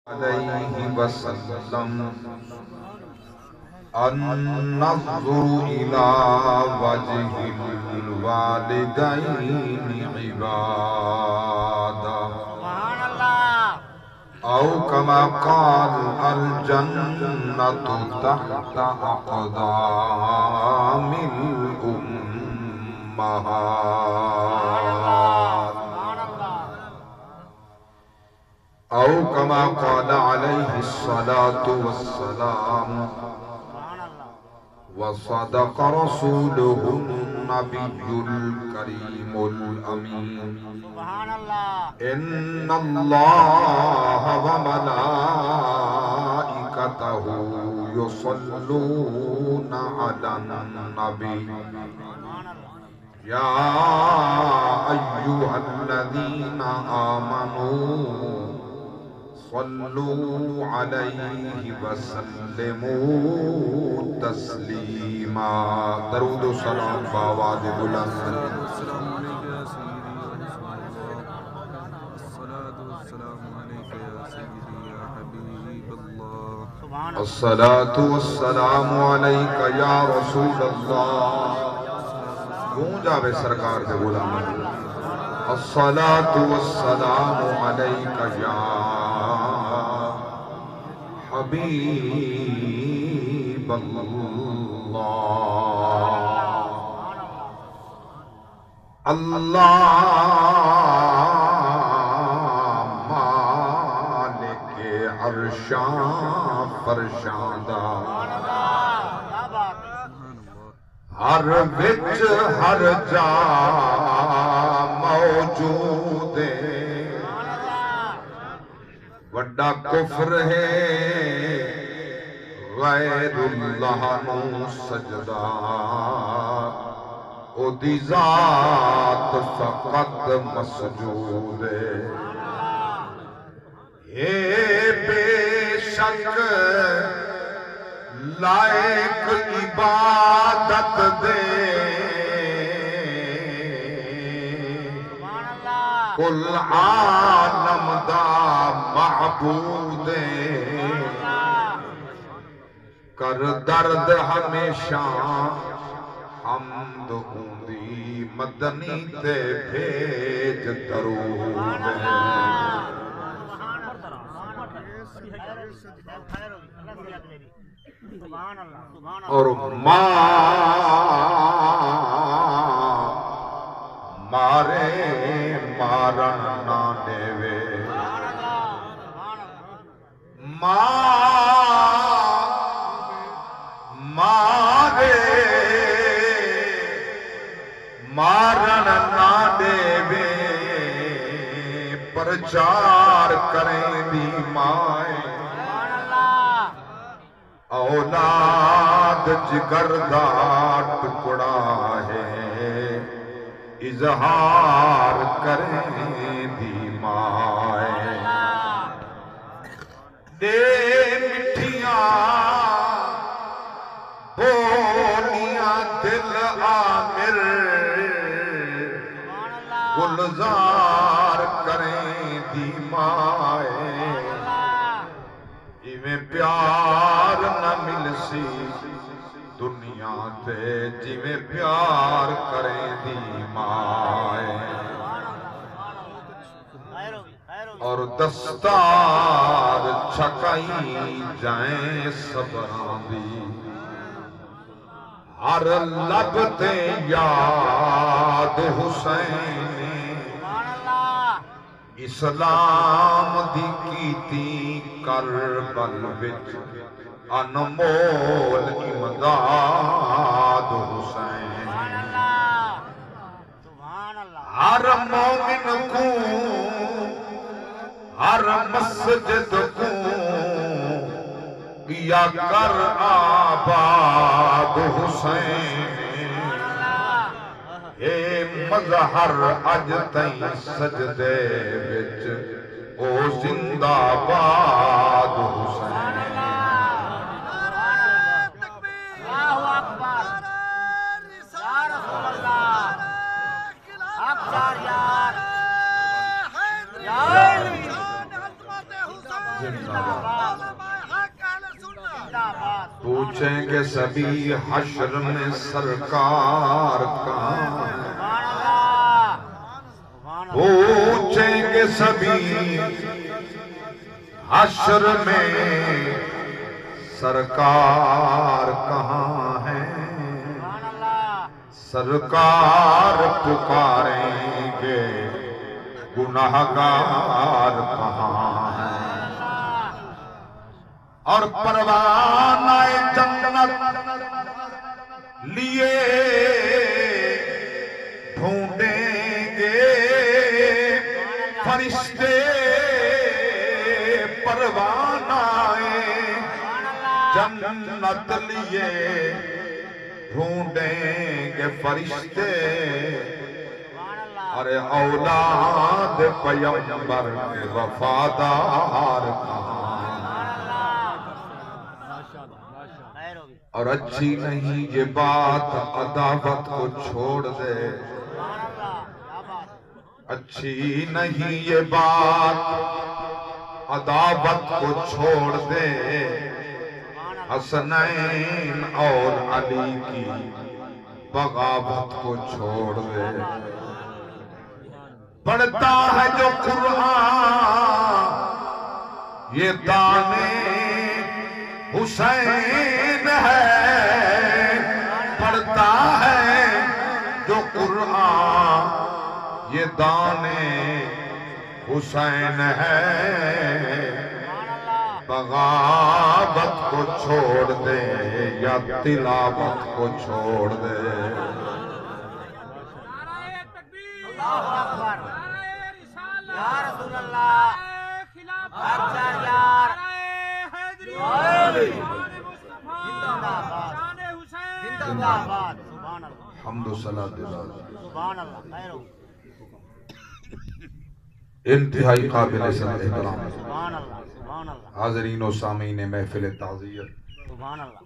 علیہ وسلم النظر إلى وجه الوالدين عبادة أو كما قال الجنة تحت أقدام الأمهات أو كما قال عليه الصلاة والسلام وصدق رسوله النبي الكريم الأمين إن الله وملائكته يصلون على النبي يا أيها الذين آمنوا صلوا عليه وسلموا تسلیما. درود و سلام بآواز بلند. الصلاة والسلام علیک یا رسول اللہ. گونج آوے سرکار دے غلام. الصلاة والسلام علیک یا حبیب اللہ. اللہ مالک عرشاں فرشاندہ ہر وچ ہر جا موجود وڈا کفر ہے غیر اللہ نو سجدہ او دی ذات فقط مسجود ہے. اے بے شک لائق عبادت دے کل عالم دا معبود کر درد ہمیشہ حمد ہوندی مدنی تے بھیج درود. اور مارے مارن نہ دیوے مارے مارن نہ دیوے پرچار کریں دی مائیں اولاد جگر دا ٹکڑا ہے اظہار کریں دی مائیں دے مٹھیاں بولیاں دل آمر گلزار کریں دی مائیں میں پیار نہ مل سی دنیا تے جی میں پیار کریں دی مائیں اور دستار چھکائی جائیں صبران دی ہر لب تے یاد حسین اسلام دی کیتی کربل وچ انمول امداد حسین ہر مومن کو ہر مسجد کو کیا کر آباد حسین اے مظہر اج تائیں سجدے وچ او زندہ باد حسین. اللہ اکبر یا رسول اللہ اکبر یار یا پوچھیں گے سبھی حشر میں سرکار کہاں ہے پوچھیں گے سبھی حشر میں سرکار کہاں ہے سرکار پکاریں گے گناہگار کہاں ہے اور پروانہ جنت لیے ڈھونڈیں گے فرشتے پروانہ جنت لیے ڈھونڈیں گے فرشتے اور اولاد پیغمبر وفادار اور اچھی نہیں یہ بات عداوت کو چھوڑ دے اچھی نہیں یہ بات عداوت کو چھوڑ دے حسنین اور علی کی بغاوت کو چھوڑ دے پڑھتا ہے جو قرآن یہ دانے حسین ہے پڑھتا ہے جو قرآن یہ دانے حسین ہے بغاوت کو چھوڑ دے یا تلاوت کو چھوڑ دے اللہ اکبر یا رسول اللہ اکبر یار زندہ باد سبحان اللہ حمد و صلاۃ سبحان اللہ خیر انتہائی قابل احترام سبحان اللہ سبحان اللہ حاضرین و سامعین محفل تعزیت سبحان اللہ